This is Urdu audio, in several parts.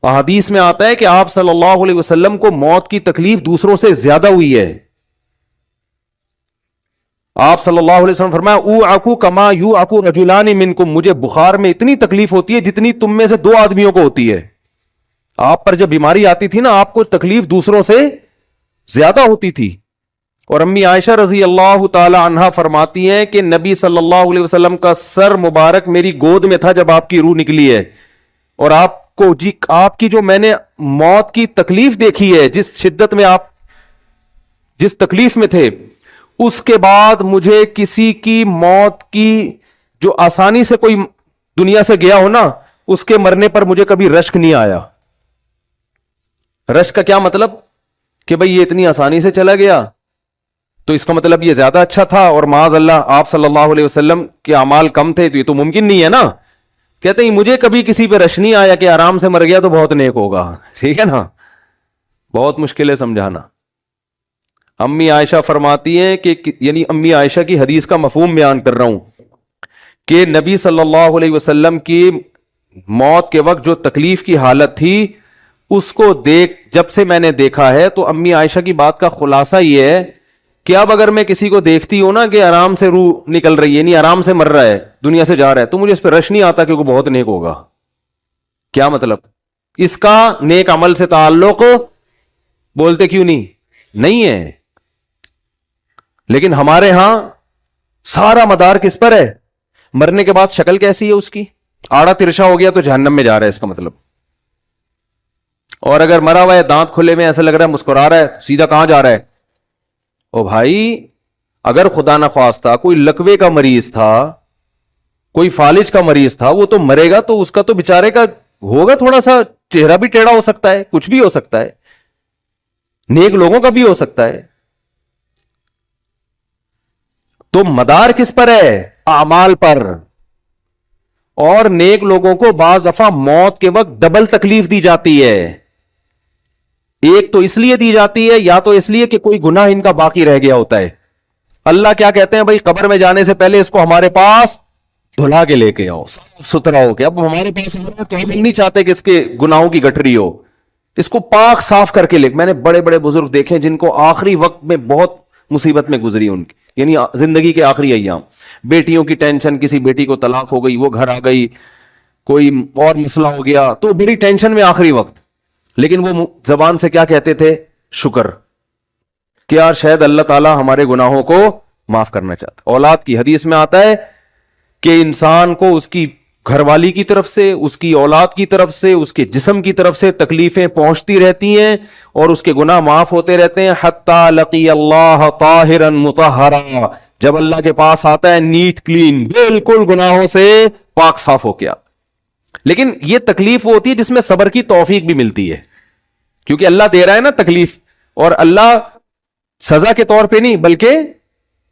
احادیث میں آتا ہے کہ آپ صلی اللہ علیہ وسلم کو موت کی تکلیف دوسروں سے زیادہ ہوئی ہے. آپ صلی اللہ علیہ وسلم فرمایا اوعکو کما یوعکو رجلان منکم, مجھے بخار میں اتنی تکلیف ہوتی ہے جتنی تم میں سے 2 آدمیوں کو ہوتی ہے. آپ پر جب بیماری آتی تھی نا, آپ کو تکلیف دوسروں سے زیادہ ہوتی تھی. اور امی عائشہ رضی اللہ تعالی عنہا فرماتی ہیں کہ نبی صلی اللہ علیہ وسلم کا سر مبارک میری گود میں تھا جب آپ کی روح نکلی ہے, اور آپ کو آپ کی جو میں نے موت کی تکلیف دیکھی ہے, جس شدت میں آپ جس تکلیف میں تھے, اس کے بعد مجھے کسی کی موت کی جو آسانی سے کوئی دنیا سے گیا ہو نا, اس کے مرنے پر مجھے کبھی رشک نہیں آیا. رشک کا کیا مطلب کہ بھئی یہ اتنی آسانی سے چلا گیا تو اس کا مطلب یہ زیادہ اچھا تھا, اور معاذ اللہ آپ صلی اللہ علیہ وسلم کے اعمال کم تھے, تو یہ تو ممکن نہیں ہے نا. کہتے ہیں مجھے کبھی کسی پہ رش نہیں آیا کہ آرام سے مر گیا تو بہت نیک ہوگا. ٹھیک ہے نا, بہت مشکل ہے سمجھانا. امی عائشہ فرماتی ہیں کہ یعنی امی عائشہ کی حدیث کا مفہوم بیان کر رہا ہوں کہ نبی صلی اللہ علیہ وسلم کی موت کے وقت جو تکلیف کی حالت تھی اس کو جب سے میں نے دیکھا ہے, تو امی عائشہ کی بات کا خلاصہ یہ ہے کہ اب اگر میں کسی کو دیکھتی ہوں نا کہ آرام سے روح نکل رہی ہے, یعنی آرام سے مر رہا ہے, دنیا سے جا رہا ہے, تو مجھے اس پہ رش نہیں آتا کیونکہ بہت نیک ہوگا. کیا مطلب؟ اس کا نیک عمل سے تعلق بولتے کیوں نہیں ہے. لیکن ہمارے ہاں سارا مدار کس پر ہے؟ مرنے کے بعد شکل کیسی ہے اس کی؟ آڑا ترشا ہو گیا تو جہنم میں جا رہا ہے, اس کا مطلب. اور اگر مرا ہوا ہے, دانت کھلے میں, ایسا لگ رہا ہے مسکرا رہا ہے, سیدھا کہاں جا رہا ہے؟ او بھائی, اگر خدا نخواستہ کوئی لکوے کا مریض تھا, کوئی فالج کا مریض تھا, وہ تو مرے گا تو اس کا تو بیچارے کا ہوگا تھوڑا سا چہرہ بھی ٹیڑھا ہو سکتا ہے, کچھ بھی ہو سکتا ہے, نیک لوگوں کا بھی ہو سکتا ہے. تو مدار کس پر ہے؟ اعمال پر. اور نیک لوگوں کو بعض دفعہ موت کے وقت ڈبل تکلیف دی جاتی ہے. ایک تو اس لیے دی جاتی ہے, یا تو اس لیے کہ کوئی گناہ ان کا باقی رہ گیا ہوتا ہے. اللہ کیا کہتے ہیں, بھائی قبر میں جانے سے پہلے اس کو ہمارے پاس دھلا کے لے کے آؤ, صاف ستھرا ہو کے. اب ہمارے پاس تو ہم نہیں چاہتے کہ اس کے گناہوں کی گٹری ہو, اس کو پاک صاف کر کے لے. میں نے بڑے بڑے بزرگ دیکھے جن کو آخری وقت میں بہت مصیبت میں گزری ان کی, یعنی زندگی کے آخری ایام, بیٹیوں کی ٹینشن, کسی بیٹی کو طلاق ہو گئی, وہ گھر آ گئی, کوئی اور مسئلہ ہو گیا, تو بڑی ٹینشن میں آخری وقت. لیکن وہ زبان سے کیا کہتے تھے؟ شکر. کہ یار شاید اللہ تعالیٰ ہمارے گناہوں کو معاف کرنا چاہتا. اولاد کی حدیث میں آتا ہے کہ انسان کو اس کی گھر والی کی طرف سے, اس کی اولاد کی طرف سے, اس کے جسم کی طرف سے تکلیفیں پہنچتی رہتی ہیں اور اس کے گناہ معاف ہوتے رہتے ہیں, حتی لقی اللہ طاہرا مطہرا, جب اللہ کے پاس آتا ہے نیٹ کلین, بالکل گناہوں سے پاک صاف ہو کے آتا. لیکن یہ تکلیف ہوتی ہے جس میں صبر کی توفیق بھی ملتی ہے, کیونکہ اللہ دے رہا ہے نا تکلیف, اور اللہ سزا کے طور پہ نہیں بلکہ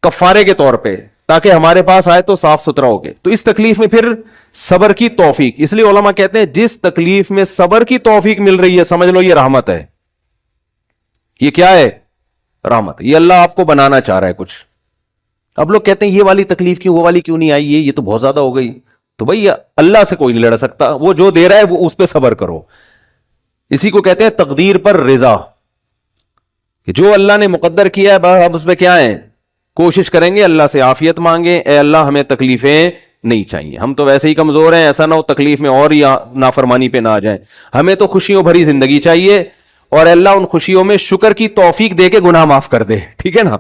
کفارے کے طور پہ, تاکہ ہمارے پاس آئے تو صاف ستھرا ہو گئے. تو اس تکلیف میں پھر صبر کی توفیق, اس لیے علماء کہتے ہیں جس تکلیف میں صبر کی توفیق مل رہی ہے سمجھ لو یہ رحمت ہے. یہ کیا ہے؟ رحمت. یہ اللہ آپ کو بنانا چاہ رہا ہے کچھ. اب لوگ کہتے ہیں یہ والی تکلیف کیوں, وہ والی کیوں نہیں آئی, یہ تو بہت زیادہ ہو گئی. تو بھائی اللہ سے کوئی نہیں لڑ سکتا, وہ جو دے رہا ہے وہ اس پہ صبر کرو. اسی کو کہتے ہیں تقدیر پر رضا, کہ جو اللہ نے مقدر کیا ہے بس اب اس پہ کیا ہے, کوشش کریں گے اللہ سے عافیت مانگیں, اے اللہ ہمیں تکلیفیں نہیں چاہیے, ہم تو ویسے ہی کمزور ہیں, ایسا نہ ہو تکلیف میں اور نافرمانی پہ نہ آ جائیں, ہمیں تو خوشیوں بھری زندگی چاہیے, اور اللہ ان خوشیوں میں شکر کی توفیق دے کے گناہ معاف کر دے. ٹھیک ہے نا.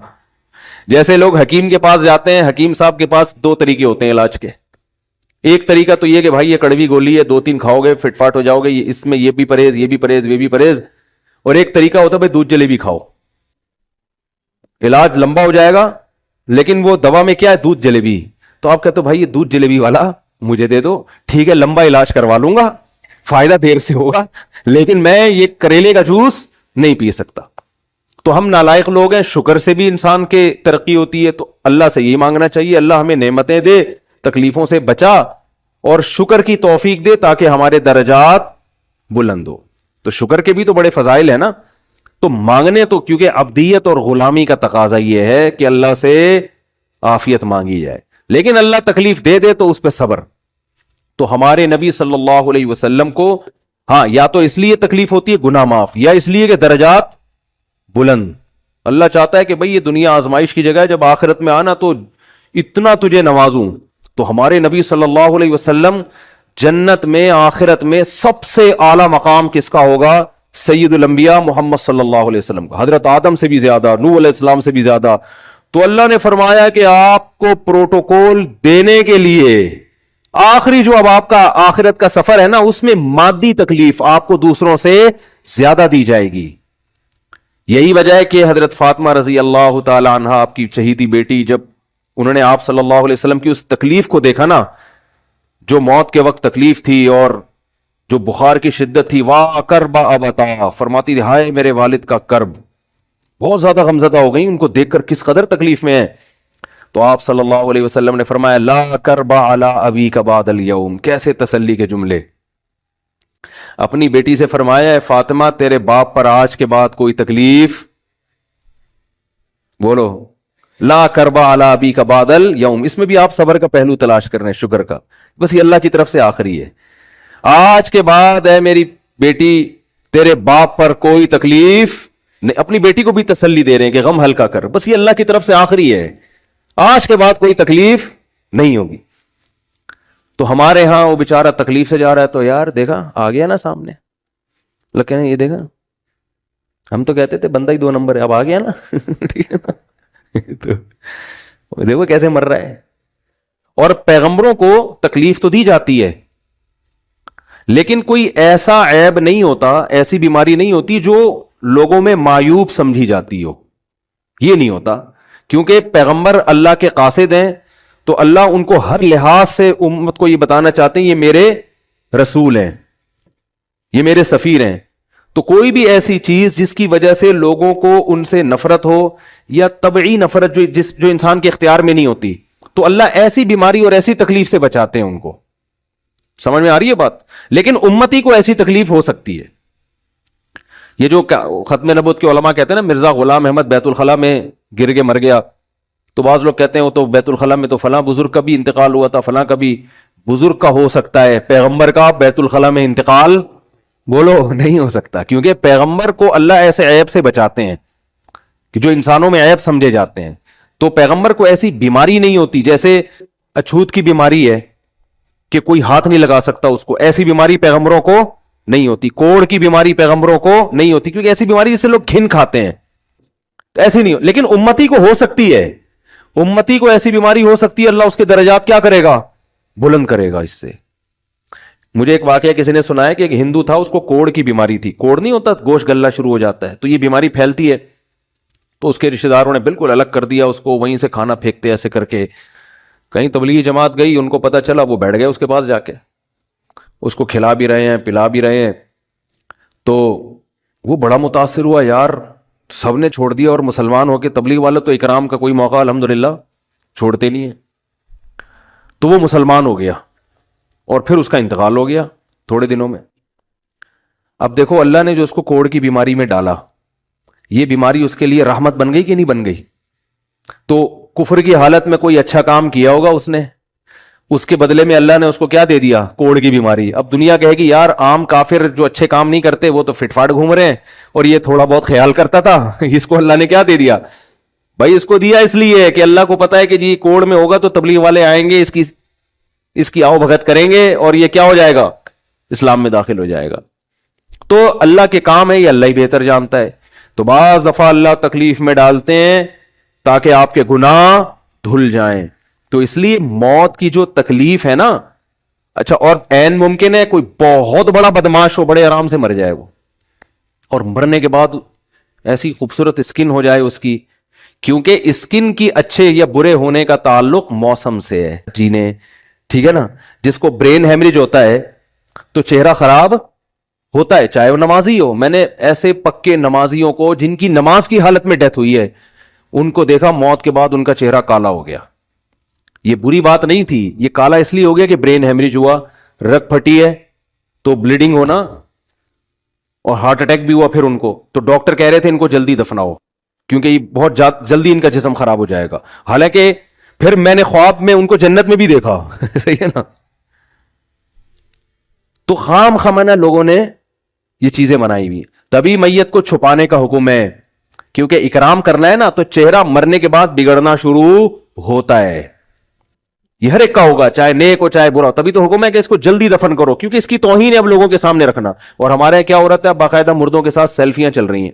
جیسے لوگ حکیم کے پاس جاتے ہیں, حکیم صاحب کے پاس 2 طریقے ہوتے ہیں علاج کے. ایک طریقہ تو یہ کہ بھائی یہ کڑوی گولی ہے, 2-3 کھاؤ گے فٹ فاٹ ہو جاؤ گے, اس میں یہ بھی پرہیز, یہ بھی پرہیز, یہ بھی پرہیز. اور ایک طریقہ ہوتا ہے بھائی دودھ جلیبی کھاؤ, علاج لمبا ہو جائے گا, لیکن وہ دوا میں کیا ہے؟ دودھ جلیبی. تو آپ کہتے ہو بھائی یہ دودھ جلیبی والا مجھے دے دو, ٹھیک ہے لمبا علاج کروا لوں گا, فائدہ دیر سے ہوگا, لیکن میں یہ کریلے کا جوس نہیں پی سکتا. تو ہم نالائق لوگ ہیں, شکر سے بھی انسان کے ترقی ہوتی ہے, تو اللہ سے یہی مانگنا چاہیے اللہ ہمیں نعمتیں دے, تکلیفوں سے بچا, اور شکر کی توفیق دے تاکہ ہمارے درجات بلند ہو. تو شکر کے بھی تو بڑے فضائل ہیں نا. تو مانگنے تو کیونکہ عبدیت اور غلامی کا تقاضا یہ ہے کہ اللہ سے عافیت مانگی جائے, لیکن اللہ تکلیف دے دے تو اس پہ صبر. تو ہمارے نبی صلی اللہ علیہ وسلم کو ہاں یا تو اس لیے تکلیف ہوتی ہے گناہ معاف، یا اس لیے کہ درجات بلند. اللہ چاہتا ہے کہ بھئی یہ دنیا آزمائش کی جگہ ہے، جب آخرت میں آنا تو اتنا تجھے نوازوں. تو ہمارے نبی صلی اللہ علیہ وسلم جنت میں آخرت میں سب سے اعلی مقام کس کا ہوگا؟ سید الانبیاء محمد صلی اللہ علیہ وسلم کا، حضرت آدم سے بھی زیادہ، نوح علیہ السلام سے بھی زیادہ. تو اللہ نے فرمایا کہ آپ کو پروٹوکول دینے کے لیے آخری جو اب آپ کا آخرت کا سفر ہے نا، اس میں مادی تکلیف آپ کو دوسروں سے زیادہ دی جائے گی. یہی وجہ ہے کہ حضرت فاطمہ رضی اللہ تعالی عنہ، آپ کی چہیتی بیٹی، جب انہوں نے آپ صلی اللہ علیہ وسلم کی اس تکلیف کو دیکھا نا، جو موت کے وقت تکلیف تھی اور جو بخار کی شدت تھی، واہ کربا ابتا، فرماتی تھی ہائے میرے والد کا کرب. بہت زیادہ غمزدہ ہو گئی ان کو دیکھ کر کس قدر تکلیف میں ہے. تو آپ صلی اللہ علیہ وسلم نے فرمایا لا کربا علی ابیک بعد الیوم. کیسے تسلی کے جملے. اپنی بیٹی سے فرمایا ہے فاطمہ تیرے باپ پر آج کے بعد کوئی تکلیف، بولو لا کربا علی ابیک بعد الیوم. اس میں بھی آپ صبر کا پہلو تلاش کر رہے ہیں، شکر کا. بس یہ اللہ کی طرف سے آخری ہے. آج کے بعد اے میری بیٹی تیرے باپ پر کوئی تکلیف نہیں. اپنی بیٹی کو بھی تسلی دے رہے ہیں کہ غم ہلکا کر، بس یہ اللہ کی طرف سے آخری ہے، آج کے بعد کوئی تکلیف نہیں ہوگی. تو ہمارے ہاں وہ بیچارہ تکلیف سے جا رہا ہے تو یار دیکھا آ گیا نا سامنے، لیکن یہ دیکھا ہم تو کہتے تھے بندہ ہی 2 نمبر ہے، اب آ گیا نا. ٹھیک ہے نا. تو دیکھو کیسے مر رہا ہے. اور پیغمبروں کو تکلیف تو دی جاتی ہے، لیکن کوئی ایسا عیب نہیں ہوتا، ایسی بیماری نہیں ہوتی جو لوگوں میں معیوب سمجھی جاتی ہو. یہ نہیں ہوتا، کیونکہ پیغمبر اللہ کے قاصد ہیں، تو اللہ ان کو ہر لحاظ سے امت کو یہ بتانا چاہتے ہیں یہ میرے رسول ہیں، یہ میرے سفیر ہیں. تو کوئی بھی ایسی چیز جس کی وجہ سے لوگوں کو ان سے نفرت ہو، یا طبعی نفرت جو انسان کے اختیار میں نہیں ہوتی، تو اللہ ایسی بیماری اور ایسی تکلیف سے بچاتے ہیں ان کو. سمجھ میں آ رہی ہے بات. لیکن امتی کو ایسی تکلیف ہو سکتی ہے. یہ جو ختم نبوت کے علماء کہتے ہیں نا مرزا غلام احمد بیت الخلاء میں گر کے مر گیا، تو بعض لوگ کہتے ہیں وہ تو بیت الخلاء میں تو فلاں بزرگ کا بھی انتقال ہوا تھا، فلاں کا بھی. بزرگ کا ہو سکتا ہے، پیغمبر کا بیت الخلاء میں انتقال بولو نہیں ہو سکتا، کیونکہ پیغمبر کو اللہ ایسے عیب سے بچاتے ہیں کہ جو انسانوں میں عیب سمجھے جاتے ہیں. تو پیغمبر کو ایسی بیماری نہیں ہوتی، جیسے اچھوت کی بیماری ہے کہ کوئی ہاتھ نہیں لگا سکتا اس کو، ایسی بیماری پیغمبروں کو نہیں ہوتی. کوڑ کی بیماری پیغمبروں کو نہیں ہوتی، کیونکہ ایسی بیماری جس سے لوگ گھن کھاتے ہیں، ایسی نہیں. لیکن امتی کو ہو سکتی ہے، امتی کو ایسی بیماری ہو سکتی ہے، اللہ اس کے درجات کیا کرے گا؟ بلند کرے گا اس سے. مجھے ایک واقعہ کسی نے سنایا کہ ایک ہندو تھا، اس کو کوڑ کی بیماری تھی. کوڑ نہیں ہوتا گوشت گلنا شروع ہو جاتا ہے، تو یہ بیماری پھیلتی ہے. تو اس کے رشتہ داروں نے بالکل الگ کر دیا اس کو، وہیں سے کھانا پھینکتے ایسے کر کے. کہیں تبلیغی جماعت گئی، ان کو پتا چلا، وہ بیٹھ گئے اس کے پاس جا کے، اس کو کھلا بھی رہے ہیں پلا بھی رہے ہیں. تو وہ بڑا متاثر ہوا، یار سب نے چھوڑ دیا اور مسلمان ہو کے تبلیغ والے تو اکرام کا کوئی موقع الحمدللہ چھوڑتے نہیں ہیں. تو وہ مسلمان ہو گیا اور پھر اس کا انتقال ہو گیا تھوڑے دنوں میں. اب دیکھو اللہ نے جو اس کو کوڑ کی بیماری میں ڈالا، یہ بیماری اس کے لیے رحمت بن گئی کہ نہیں بن گئی؟ تو کفر کی حالت میں کوئی اچھا کام کیا ہوگا اس نے، اس کے بدلے میں اللہ نے اس کو کیا دے دیا؟ کوڑ کی بیماری. اب دنیا کہے گی یار عام کافر جو اچھے کام نہیں کرتے وہ تو فٹ فاٹ گھوم رہے ہیں، اور یہ تھوڑا بہت خیال کرتا تھا، اس کو اللہ نے کیا دے دیا؟ بھائی اس کو دیا اس لیے کہ اللہ کو پتا ہے کہ جی کوڑ میں ہوگا تو تبلیغ والے آئیں گے، اس کی آؤ بھگت کریں گے، اور یہ کیا ہو جائے گا؟ اسلام میں داخل ہو جائے گا. تو اللہ کے کام ہے، یہ اللہ ہی بہتر جانتا ہے. تو بعض دفعہ اللہ تکلیف میں ڈالتے ہیں تاکہ آپ کے گناہ دھل جائیں. تو اس لیے موت کی جو تکلیف ہے نا، اچھا اور عین ممکن ہے کوئی بہت بڑا بدماش ہو، بڑے آرام سے مر جائے وہ، اور مرنے کے بعد ایسی خوبصورت اسکن ہو جائے اس کی، کیونکہ اسکن کی اچھے یا برے ہونے کا تعلق موسم سے ہے. جینے ٹھیک ہے نا. جس کو برین ہیمریج ہوتا ہے تو چہرہ خراب ہوتا ہے، چاہے وہ نمازی ہو. میں نے ایسے پکے نمازیوں کو جن کی نماز کی حالت میں ڈیتھ ہوئی ہے، ان کو دیکھا موت کے بعد ان کا چہرہ کالا ہو گیا. یہ بری بات نہیں تھی، یہ کالا اس لیے ہو گیا کہ برین ہیمریج ہوا، رگ پھٹی ہے تو بلیڈنگ ہونا، اور ہارٹ اٹیک بھی ہوا پھر ان کو. تو ڈاکٹر کہہ رہے تھے ان کو جلدی دفناؤ کیونکہ یہ بہت جلدی ان کا جسم خراب ہو جائے گا. حالانکہ پھر میں نے خواب میں ان کو جنت میں بھی دیکھا. صحیح ہے نا. تو خام خامنہ لوگوں نے یہ چیزیں بنائی ہوئی. تبھی میت کو چھپانے کا حکم ہے, کیونکہ اکرام کرنا ہے نا, تو چہرہ مرنے کے بعد بگڑنا شروع ہوتا ہے. یہ ہر ایک کا ہوگا, چاہے نیک ہو چاہے برا. تبھی تو حکم ہے کہ اس کو جلدی دفن کرو, کیونکہ اس کی توہین ہے اب لوگوں کے سامنے رکھنا. اور ہمارے یہاں کیا ہو رہا ہے, باقاعدہ مردوں کے ساتھ سیلفیاں چل رہی ہیں,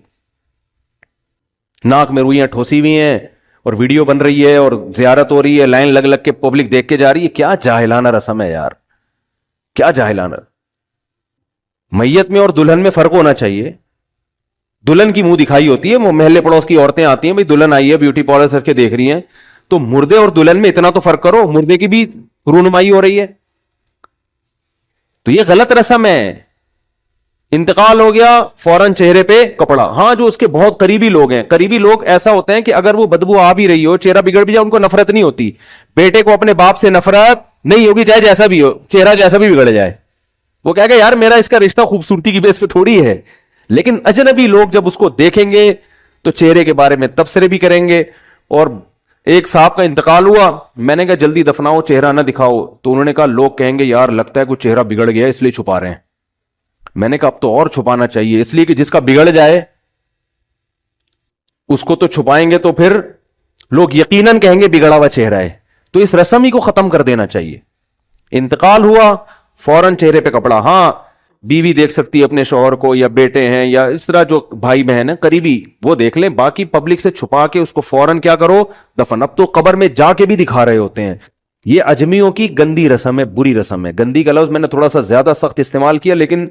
ناک میں روئیاں ٹھوسی ہوئی ہیں, اور ویڈیو بن رہی ہے, اور زیارت ہو رہی ہے, لائن لگ لگ کے پبلک دیکھ کے جا رہی ہے. کیا جاہلانہ رسم ہے یار, کیا جاہلانہ. میت میں اور دلہن میں فرق ہونا چاہیے. دلہن کی منہ دکھائی ہوتی ہے, وہ محلے پڑوس کی عورتیں آتی ہیں, بھائی دلہن آئی ہے, بیوٹی پارلر سر کے دیکھ رہی ہیں. تو مردے اور دلہن میں اتنا تو فرق کرو, مردے کی بھی رونمائی ہو رہی ہے. تو یہ غلط رسم ہے. انتقال ہو گیا, فوراً چہرے پہ کپڑا. ہاں جو اس کے بہت قریبی لوگ ہیں, قریبی لوگ ایسا ہوتے ہیں کہ اگر وہ بدبو آ بھی رہی ہو, چہرہ بگڑ بھی جائے, ان کو نفرت نہیں ہوتی. بیٹے کو اپنے باپ سے نفرت نہیں ہوگی, چاہے جیسا بھی ہو, چہرہ جیسا بھی بگڑ جائے. وہ کہے گا یار میرا اس کا رشتہ خوبصورتی کی بیس پہ تھوڑی ہے. لیکن اجنبی لوگ جب اس کو دیکھیں گے تو چہرے کے بارے میں تبصرے بھی کریں گے. اور ایک صاحب کا انتقال ہوا, میں نے کہا جلدی دفناؤ, چہرہ نہ دکھاؤ. تو انہوں نے کہا لوگ کہیں گے یار لگتا ہے کوئی چہرہ بگڑ گیا اس لیے چھپا رہے ہیں. میں نے کہا اب تو اور چھپانا چاہیے, اس لیے کہ جس کا بگڑ جائے اس کو تو چھپائیں گے تو پھر لوگ یقیناً کہیں گے بگڑا ہوا چہرہ ہے. تو اس رسم ہی کو ختم کر دینا چاہیے. انتقال ہوا, فوراً چہرے پہ کپڑا. ہاں بیوی دیکھ سکتی ہے اپنے شوہر کو, یا بیٹے ہیں, یا اس طرح جو بھائی بہن ہیں قریبی, وہ دیکھ لیں. باقی پبلک سے چھپا کے اس کو فوراً کیا کرو, دفن. اب تو قبر میں جا کے بھی دکھا رہے ہوتے ہیں. یہ اجمیوں کی گندی رسم ہے, بری رسم ہے. گندی کا لفظ میں نے تھوڑا سا زیادہ سخت استعمال کیا, لیکن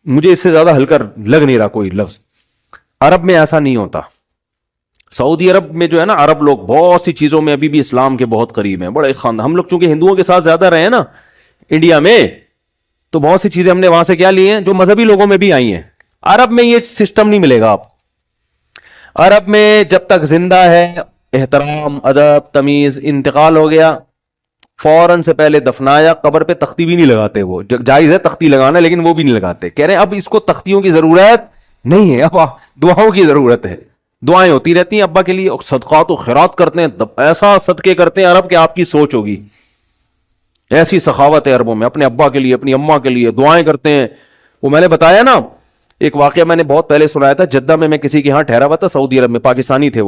مجھے اس سے زیادہ ہلکا لگ نہیں رہا کوئی لفظ. عرب میں ایسا نہیں ہوتا. سعودی عرب میں جو ہے نا, عرب لوگ بہت سی چیزوں میں ابھی بھی اسلام کے بہت قریب ہیں, بڑے خاندان. ہم لوگ چونکہ ہندوؤں کے ساتھ زیادہ رہے ہیں نا انڈیا میں, تو بہت سی چیزیں ہم نے وہاں سے کیا لی ہیں جو مذہبی لوگوں میں بھی آئی ہیں. عرب میں یہ سسٹم نہیں ملے گا. آپ عرب میں جب تک زندہ ہے احترام, ادب, تمیز. انتقال ہو گیا فوراً سے پہلے دفنایا. قبر پہ تختی بھی نہیں لگاتے. وہ جائز ہے تختی لگانا, لیکن وہ بھی نہیں لگاتے. کہہ رہے ہیں اب اس کو تختیوں کی ضرورت نہیں ہے, اب دعاؤں کی ضرورت ہے. دعائیں ہوتی رہتی ہیں ابا کے لیے, اور صدقات و خیرات کرتے ہیں, ایسا صدقے کرتے ہیں عرب کہ آپ کی سوچ ہوگی. ایسی سخاوت ہے عربوں میں, اپنے ابا کے لیے, اپنی اماں کے لیے دعائیں کرتے ہیں. وہ میں نے بتایا نا ایک واقعہ, میں نے بہت پہلے سنایا تھا. جدہ میں کسی کے ہاں ٹھہرا ہوا تھا, سعودی عرب میں, پاکستانی تھے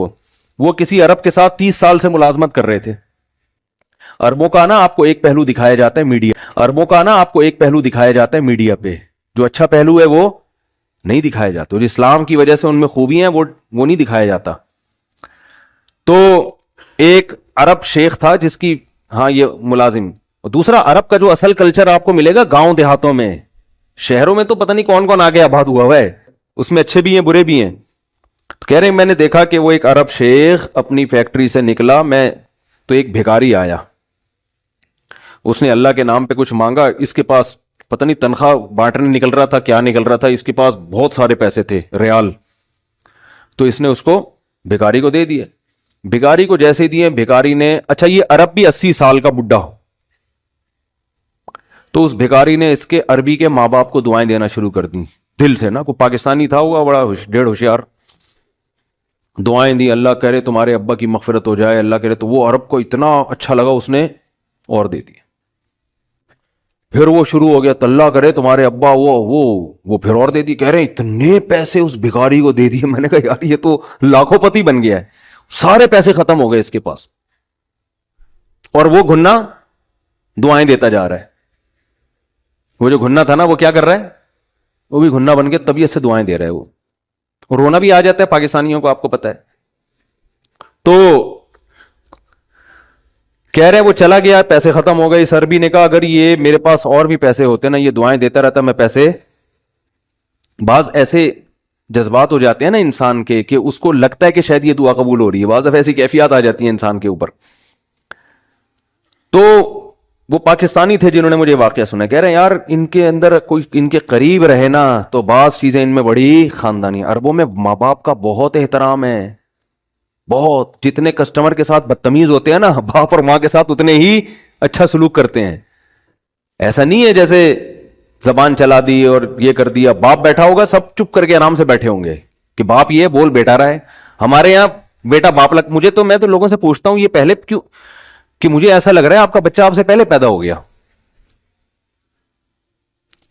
وہ کسی عرب کے ساتھ 30 سال سے ملازمت کر رہے تھے. عربوں کا نا آپ کو ایک پہلو دکھایا جاتا ہے میڈیا, عربوں کا نا آپ کو ایک پہلو دکھایا جاتا ہے میڈیا پہ, جو اچھا پہلو ہے وہ نہیں دکھایا جاتا. جو اسلام کی وجہ سے ان میں خوبی ہیں وہ نہیں دکھایا جاتا. تو ایک عرب شیخ تھا جس کی ہاں یہ ملازم. دوسرا عرب کا جو اصل کلچر آپ کو ملے گا گاؤں دیہاتوں میں, شہروں میں تو پتہ نہیں کون کون آگے آباد ہوا ہے, اس میں اچھے بھی ہیں برے بھی ہیں. تو کہہ رہے ہیں میں نے دیکھا کہ وہ ایک عرب شیخ اپنی فیکٹری سے نکلا, میں تو ایک بھیکاری آیا, اس نے اللہ کے نام پہ کچھ مانگا. اس کے پاس پتہ نہیں تنخواہ بانٹنے نکل رہا تھا, کیا نکل رہا تھا, اس کے پاس بہت سارے پیسے تھے ریال. تو اس نے اس کو بھیکاری کو دے دیے. بھیکاری کو جیسے دیے, بھیکاری نے, اچھا یہ عرب بھی 80 سال کا بڈھا, تو اس بھیکاری نے اس کے عربی کے ماں باپ کو دعائیں دینا شروع کر دی دل سے نا. کوئی پاکستانی تھا ہوا بڑا ڈیڑھ ہوشیار, دعائیں دی, اللہ کرے تمہارے ابا کی مغفرت ہو جائے, اللہ کرے. تو وہ عرب کو اتنا اچھا لگا, اس نے اور دے دیا. پھر وہ شروع ہو گیا, اللہ کرے تمہارے ابا وہ پھر اور دے دی. کہہ رہے ہیں اتنے پیسے اس بھیکاری کو دے دیے. میں نے کہا یار یہ تو لاکھوں پتی بن گیا ہے, سارے پیسے ختم ہو گئے اس کے پاس, اور وہ گھنا دعائیں دیتا جا رہا ہے. وہ جو گھنا تھا نا وہ کیا کر رہا ہے, وہ بھی گھنا بن کے طبیعت سے دعائیں دے رہا ہے. وہ رونا بھی آ جاتا ہے پاکستانیوں کو, آپ کو پتا ہے. تو کہہ رہے وہ چلا گیا, پیسے ختم ہو گئے. اس عربی نے کہا اگر یہ میرے پاس اور بھی پیسے ہوتے نا, یہ دعائیں دیتا رہتا, میں پیسے. بعض ایسے جذبات ہو جاتے ہیں نا انسان کے کہ اس کو لگتا ہے کہ شاید یہ دعا قبول ہو رہی ہے, بعض ایسی کیفیات آ جاتی ہیں انسان کے اوپر. تو وہ پاکستانی تھے جنہوں نے مجھے واقعہ سنا. کہہ رہے ہیں یار ان کے اندر کوئی ان کے قریب رہے نا تو بعض چیزیں ان میں بڑی خاندانی. عربوں میں ماں باپ کا بہت احترام ہے, بہت. جتنے کسٹمر کے ساتھ بدتمیز ہوتے ہیں نا, باپ اور ماں کے ساتھ اتنے ہی اچھا سلوک کرتے ہیں. ایسا نہیں ہے جیسے زبان چلا دی اور یہ کر دیا. باپ بیٹھا ہوگا, سب چپ کر کے آرام سے بیٹھے ہوں گے کہ باپ یہ بول بیٹا رہا ہے. ہمارے یہاں بیٹا باپ مجھے تو, میں تو لوگوں سے پوچھتا ہوں یہ پہلے کیوں, کہ مجھے ایسا لگ رہا ہے آپ کا بچہ آپ سے پہلے پیدا ہو گیا.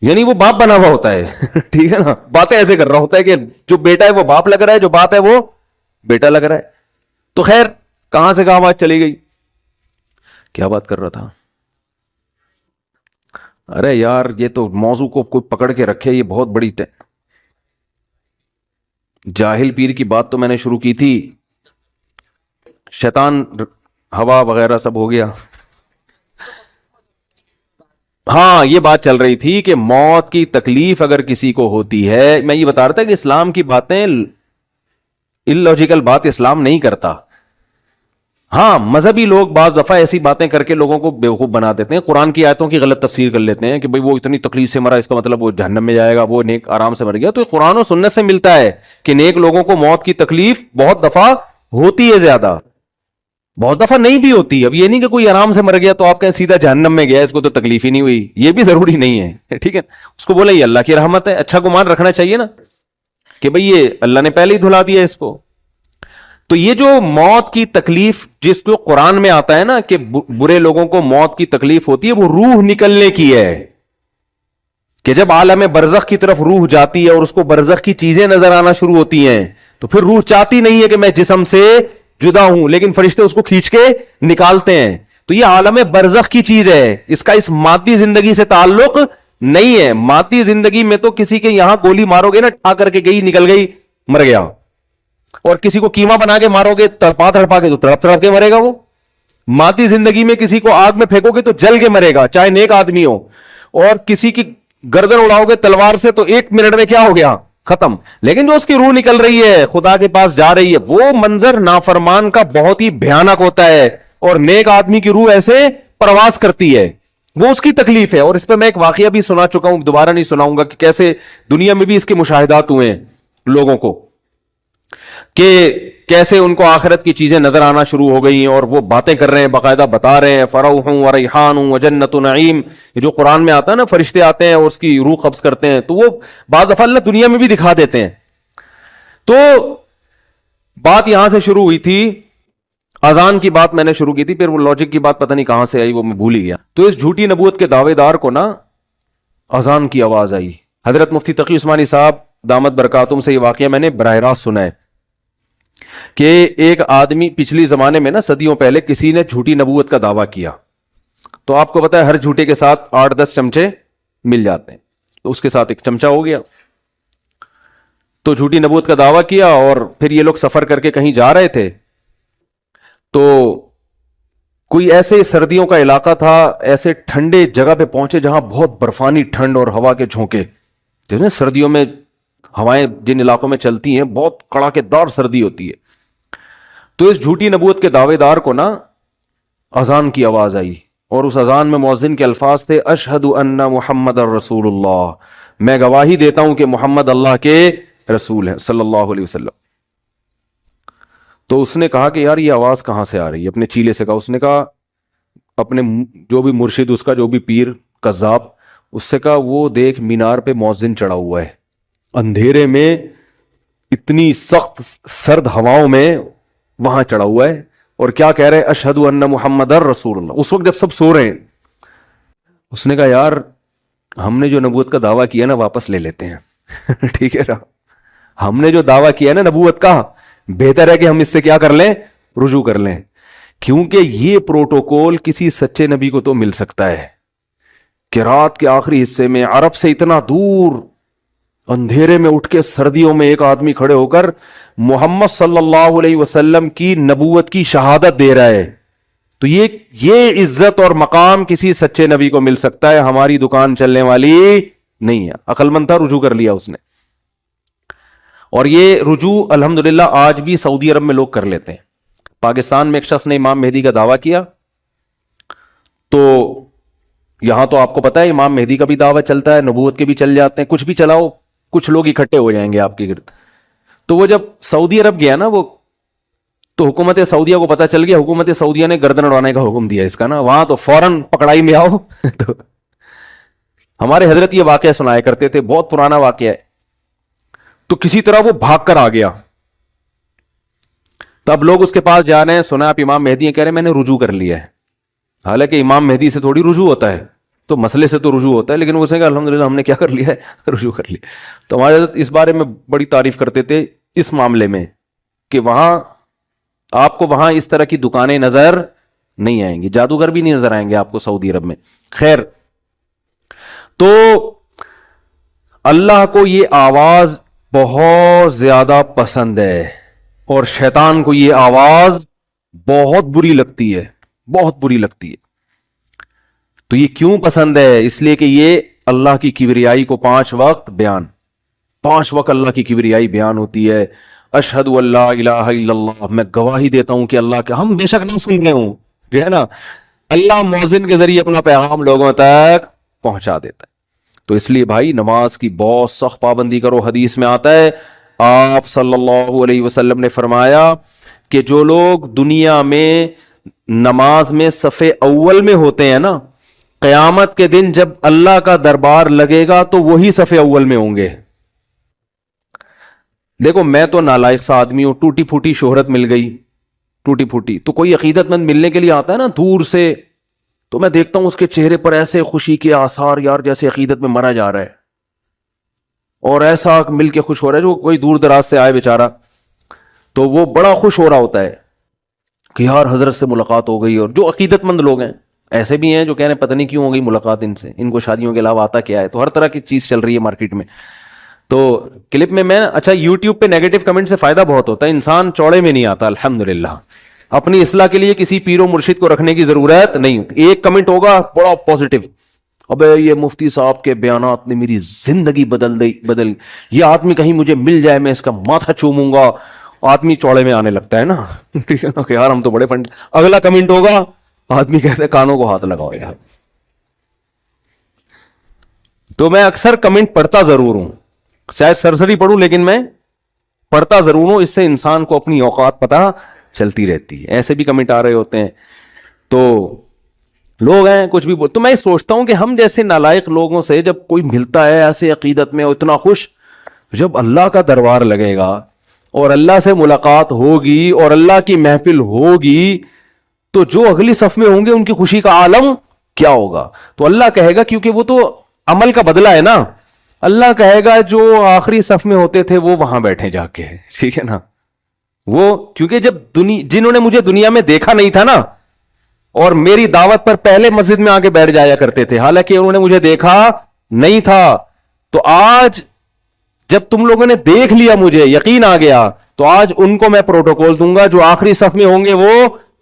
یعنی وہ باپ بنا ہوا ہوتا ہے ٹھیک ہے نا, باتیں ایسے کر رہا ہوتا ہے کہ جو بیٹا ہے وہ باپ لگ رہا ہے, جو باپ ہے وہ بیٹا لگ رہا ہے. تو خیر کہاں سے کہاں بات چلی گئی, کیا بات کر رہا تھا؟ ارے یار یہ تو موضوع کو کوئی پکڑ کے رکھے, یہ بہت بڑی جاہل پیر کی بات تو میں نے شروع کی تھی, شیطان ہوا وغیرہ سب ہو گیا. ہاں یہ بات چل رہی تھی کہ موت کی تکلیف اگر کسی کو ہوتی ہے, میں یہ بتا رہا تھا کہ اسلام کی باتیں اللاجیکل بات اسلام نہیں کرتا. ہاں مذہبی لوگ بعض دفعہ ایسی باتیں کر کے لوگوں کو بیوقوف بنا دیتے ہیں, قرآن کی آیتوں کی غلط تفسیر کر لیتے ہیں کہ بھئی وہ اتنی تکلیف سے مرا اس کا مطلب وہ جہنم میں جائے گا, وہ نیک آرام سے مر گیا. تو قرآن و سنت سے ملتا ہے کہ نیک لوگوں کو موت کی تکلیف بہت دفعہ ہوتی ہے, زیادہ بہت دفعہ نہیں بھی ہوتی. اب یہ نہیں کہ کوئی آرام سے مر گیا تو آپ کہیں سیدھا جہنم میں گیا, اس کو تو تکلیف ہی نہیں ہوئی, یہ بھی ضروری نہیں ہے. ٹھیک ہے, اس کو بولا یہ اللہ کی رحمت ہے, اچھا گمان رکھنا چاہیے نا کہ بھئی یہ اللہ نے پہلے ہی دھلا دیا اس کو. تو یہ جو موت کی تکلیف جس کو قرآن میں آتا ہے نا کہ برے لوگوں کو موت کی تکلیف ہوتی ہے, وہ روح نکلنے کی ہے, کہ جب عالم برزخ کی طرف روح جاتی ہے اور اس کو برزخ کی چیزیں نظر آنا شروع ہوتی ہیں, تو پھر روح چاہتی نہیں ہے کہ میں جسم سے جدا ہوں, لیکن فرشتے اس کو کھینچ کے نکالتے ہیں. تو یہ عالم برزخ کی چیز ہے, اس کا اس مادی زندگی سے تعلق نہیں ہے. مادی زندگی میں تو کسی کے یہاں گولی مارو گے نا, آ کر کے گئی نکل گئی مر گیا, اور کسی کو کیما بنا کے مارو گے تڑپا تڑپا کے تو تڑپ تڑپ کے مرے گا وہ. مادی زندگی میں کسی کو آگ میں پھینکو گے تو جل کے مرے گا, چاہے نیک آدمی ہو, اور کسی کی گردن اڑاؤ گے تلوار سے تو 1 منٹ میں کیا ہو گیا, ختم. لیکن جو اس کی روح نکل رہی ہے, خدا کے پاس جا رہی ہے, وہ منظر نافرمان کا بہت ہی بھیانک ہوتا ہے, اور نیک آدمی کی روح ایسے پرواز کرتی ہے, وہ اس کی تکلیف ہے. اور اس پہ میں ایک واقعہ بھی سنا چکا ہوں, دوبارہ نہیں سناؤں گا, کہ کیسے دنیا میں بھی اس کے مشاہدات ہوئے ہیں لوگوں کو, کہ کیسے ان کو آخرت کی چیزیں نظر آنا شروع ہو گئی ہیں, اور وہ باتیں کر رہے ہیں, باقاعدہ بتا رہے ہیں فروح و ریحان و جنت نعیم. یہ جو قرآن میں آتا ہے نا, فرشتے آتے ہیں اور اس کی روح قبض کرتے ہیں, تو وہ بعض دفعہ اللہ دنیا میں بھی دکھا دیتے ہیں. تو بات یہاں سے شروع ہوئی تھی, اذان کی بات میں نے شروع کی تھی, پھر وہ لاجک کی بات پتہ نہیں کہاں سے آئی, وہ میں بھول ہی گیا. تو اس جھوٹی نبوت کے دعوے دار کو نا اذان کی آواز آئی. حضرت مفتی تقی عثمانی صاحب دامت برکاتہم سے یہ واقعہ میں نے براہ راست سنا ہے کہ ایک آدمی پچھلی زمانے میں نا, صدیوں پہلے کسی نے جھوٹی نبوت کا دعویٰ کیا, تو آپ کو پتا ہے ہر جھوٹے کے ساتھ 8-10 چمچے مل جاتے ہیں, تو اس کے ساتھ ایک چمچہ ہو گیا. تو جھوٹی نبوت کا دعویٰ کیا, اور پھر یہ لوگ سفر کر کے کہیں جا رہے تھے, تو کوئی ایسے سردیوں کا علاقہ تھا, ایسے ٹھنڈے جگہ پہ پہنچے جہاں بہت برفانی ٹھنڈ اور ہوا کے جھونکے, جیسے سردیوں میں ہوائیں جن علاقوں میں چلتی ہیں بہت کڑاکے دار سردی ہوتی ہے. تو اس جھوٹی نبوت کے دعوے دار کو نا اذان کی آواز آئی, اور اس اذان میں مؤذن کے الفاظ تھے اشہد ان محمد الرسول اللہ, میں گواہی دیتا ہوں کہ محمد اللہ کے رسول ہیں صلی اللہ علیہ وسلم. تو اس نے کہا کہ یار یہ آواز کہاں سے آ رہی ہے, اپنے چیلے سے کہا. اس نے کہا اپنے جو بھی مرشد اس کا, جو بھی پیر قذاب, اس سے کہا وہ دیکھ مینار پہ مؤذن چڑھا ہوا ہے, اندھیرے میں اتنی سخت سرد ہواؤں میں وہاں چڑھا ہوا ہے, اور کیا کہہ رہے اشہد ان محمد الرسول اللہ. اس وقت جب سب سو رہے ہیں, اس نے کہا یار ہم نے جو نبوت کا دعویٰ کیا نا واپس لے لیتے ہیں ٹھیک ہے نا, ہم نے جو دعویٰ کیا نا نبوت کا, بہتر ہے کہ ہم اس سے کیا کر لیں, رجوع کر لیں, کیونکہ یہ پروٹوکول کسی سچے نبی کو تو مل سکتا ہے کہ رات کے آخری حصے میں عرب سے اتنا دور اندھیرے میں اٹھ کے سردیوں میں ایک آدمی کھڑے ہو کر محمد صلی اللہ علیہ وسلم کی نبوت کی شہادت دے رہا ہے. تو یہ عزت اور مقام کسی سچے نبی کو مل سکتا ہے, ہماری دکان چلنے والی نہیں ہے. عقل مند تھا, رجوع کر لیا اس نے. اور یہ رجوع الحمدللہ آج بھی سعودی عرب میں لوگ کر لیتے ہیں. پاکستان میں ایک شخص نے امام مہدی کا دعویٰ کیا, تو یہاں تو آپ کو پتا ہے امام مہدی کا بھی دعویٰ چلتا ہے, نبوت کے بھی چل جاتے ہیں, کچھ بھی چلاؤ کچھ لوگ اکٹھے ہو جائیں گے آپ کے گرد. تو وہ جب سعودی عرب گیا نا, وہ تو حکومت سعودیہ کو پتا چل گیا, حکومت سعودیہ نے گردن اڑانے کا حکم دیا اس کا نا, وہاں تو فوراً پکڑائی میں آؤ تو ہمارے حضرت یہ واقعہ سنایا کرتے تھے, بہت پرانا واقعہ ہے. تو کسی طرح وہ بھاگ کر آ گیا, تب لوگ اس کے پاس جا رہے ہیں, سنا آپ امام مہدی ہیں, کہہ رہے ہیں میں نے رجوع کر لیا ہے. حالانکہ امام مہدی سے تھوڑی رجوع ہوتا ہے, تو مسئلے سے تو رجوع ہوتا ہے, لیکن وہ کہیں گے الحمدللہ ہم نے کیا کر لیا ہے, رجوع کر لیا. تو ہمارے حضرت اس بارے میں بڑی تعریف کرتے تھے اس معاملے میں کہ وہاں آپ کو وہاں اس طرح کی دکانیں نظر نہیں آئیں گی, جادوگر بھی نہیں نظر آئیں گے آپ کو سعودی عرب میں. خیر, تو اللہ کو یہ آواز بہت زیادہ پسند ہے اور شیطان کو یہ آواز بہت بری لگتی ہے, بہت بری لگتی ہے. تو یہ کیوں پسند ہے؟ اس لیے کہ یہ اللہ کی کبریائی کو 5 وقت اللہ کی کبریائی بیان ہوتی ہے. اشہد ان لا الہ الا اللہ, میں گواہی دیتا ہوں کہ اللہ کے, ہم بے شک نہ سن رہے ہوں, جو ہے نا, اللہ مؤذن کے ذریعے اپنا پیغام لوگوں تک پہنچا دیتا ہے. تو اس لیے بھائی نماز کی بہت سخت پابندی کرو. حدیث میں آتا ہے آپ صلی اللہ علیہ وسلم نے فرمایا کہ جو لوگ دنیا میں نماز میں صف اول میں ہوتے ہیں نا, قیامت کے دن جب اللہ کا دربار لگے گا تو وہی صف اول میں ہوں گے. دیکھو میں تو نالائق سا آدمی ہوں, ٹوٹی پھوٹی شہرت مل گئی, ٹوٹی پھوٹی, تو کوئی عقیدت مند ملنے کے لیے آتا ہے نا دور سے, تو میں دیکھتا ہوں اس کے چہرے پر ایسے خوشی کے آثار, یار جیسے عقیدت میں مرا جا رہا ہے, اور ایسا مل کے خوش ہو رہا ہے. جو کوئی دور دراز سے آئے بیچارہ, تو وہ بڑا خوش ہو رہا ہوتا ہے کہ یار حضرت سے ملاقات ہو گئی. اور جو عقیدت مند لوگ ہیں, ایسے بھی ہیں جو کہہ رہے ہیں پتہ نہیں کیوں ہو گئی ملاقات ان سے, ان کو شادیوں کے علاوہ آتا کیا ہے. تو ہر طرح کی چیز چل رہی ہے مارکیٹ میں. تو کلپ میں اچھا یوٹیوب پہ نیگیٹو کمنٹ سے فائدہ بہت ہوتا ہے, انسان چوڑے میں نہیں آتا الحمدللہ. اپنی اصلاح کے لیے کسی پیر و مرشد کو رکھنے کی ضرورت نہیں ہوتی. ایک کمنٹ ہوگا بڑا پازیٹیو, ابے یہ مفتی صاحب کے بیانات نے میری زندگی بدل, یہ آدمی کہیں مجھے مل جائے میں اس کا ماتھا چوموں گا. آدمی چوڑے میں آنے لگتا ہے نا, ٹھیک ہے نا, کہ یار ہم تو بڑے فنڈ. اگلا کمنٹ ہوگا, آدمی کہتے ہیں کانوں کو ہاتھ لگاؤ یار. تو میں اکثر کمنٹ پڑھتا ضرور ہوں, شاید سرسری پڑھوں لیکن میں پڑھتا ضرور ہوں. اس سے انسان کو اپنی اوقات پتہ چلتی رہتی ہے. ایسے بھی کمنٹ آ رہے ہوتے ہیں, تو لوگ ہیں کچھ بھی تو میں سوچتا ہوں کہ ہم جیسے نالائق لوگوں سے جب کوئی ملتا ہے ایسے عقیدت میں اتنا خوش, جب اللہ کا دربار لگے گا اور اللہ سے ملاقات ہوگی اور اللہ کی محفل ہوگی, تو جو اگلی صف میں ہوں گے ان کی خوشی کا عالم کیا ہوگا. تو اللہ کہے گا, کیونکہ وہ تو عمل کا بدلہ ہے نا, اللہ کہے گا جو آخری صف میں ہوتے تھے وہ وہاں بیٹھے جا کے, ٹھیک ہے نا. وہ کیونکہ جب جنہوں نے مجھے دنیا میں دیکھا نہیں تھا نا, اور میری دعوت پر پہلے مسجد میں آ کے بیٹھ جایا کرتے تھے, حالانکہ انہوں نے مجھے دیکھا نہیں تھا, تو آج جب تم لوگوں نے دیکھ لیا, مجھے یقین آ گیا, تو آج ان کو میں پروٹوکول دوں گا جو آخری صف میں ہوں گے وہ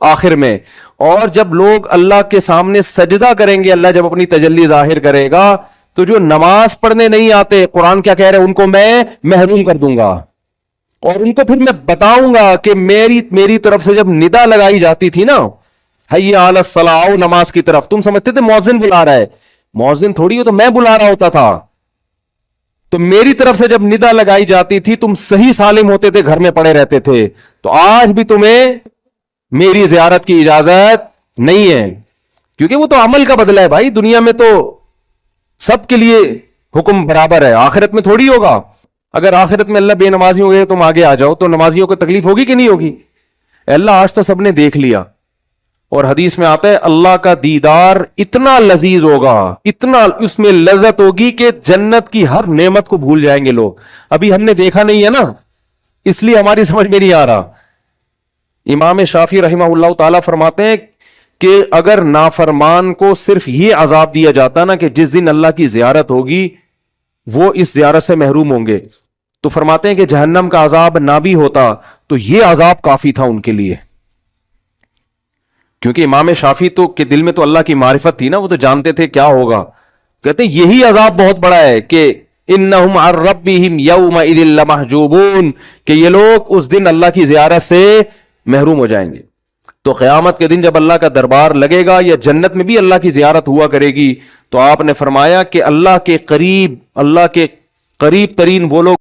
آخر میں. اور جب لوگ اللہ کے سامنے سجدہ کریں گے, اللہ جب اپنی تجلی ظاہر کرے گا, تو جو نماز پڑھنے نہیں آتے, قرآن کیا کہہ رہے, ان کو میں محروم کر دوں گا. اور ان کو پھر میں بتاؤں گا کہ میری طرف سے جب ندا لگائی جاتی تھی نا, حی علی الصلاۃ, نماز کی طرف, تم سمجھتے تھے مؤذن بلا رہا ہے, مؤذن تھوڑی ہو, تو میں بلا رہا ہوتا تھا. تو میری طرف سے جب ندا لگائی جاتی تھی, تم صحیح سالم ہوتے تھے, گھر میں پڑے رہتے تھے. تو آج بھی تمہیں میری زیارت کی اجازت نہیں ہے, کیونکہ وہ تو عمل کا بدلہ ہے بھائی. دنیا میں تو سب کے لیے حکم برابر ہے, آخرت میں تھوڑی ہوگا. اگر آخرت میں اللہ بے نمازی ہو گئے تم آگے آ جاؤ, تو نمازیوں کو تکلیف ہوگی کہ نہیں ہوگی؟ اللہ آج تو سب نے دیکھ لیا. اور حدیث میں آتا ہے اللہ کا دیدار اتنا لذیذ ہوگا, اتنا اس میں لذت ہوگی کہ جنت کی ہر نعمت کو بھول جائیں گے لوگ. ابھی ہم نے دیکھا نہیں ہے نا, اس لیے ہماری سمجھ میں نہیں آ رہا. امام شافعی رحمہ اللہ تعالی فرماتے ہیں کہ اگر نافرمان کو صرف یہ عذاب دیا جاتا نا کہ جس دن اللہ کی زیارت ہوگی وہ اس زیارت سے محروم ہوں گے, تو فرماتے ہیں کہ جہنم کا عذاب نہ بھی ہوتا تو یہ عذاب کافی تھا ان کے لیے. کیونکہ امام شافعی تو کے دل میں تو اللہ کی معرفت تھی نا, وہ تو جانتے تھے کیا ہوگا. کہتے ہیں یہی عذاب بہت بڑا ہے کہ انہم عن ربہم یومئذ لمحجوبون, کہ یہ لوگ اس دن اللہ کی زیارت سے محروم ہو جائیں گے. تو قیامت کے دن جب اللہ کا دربار لگے گا, یا جنت میں بھی اللہ کی زیارت ہوا کرے گی, تو آپ نے فرمایا کہ اللہ کے قریب ترین وہ لوگ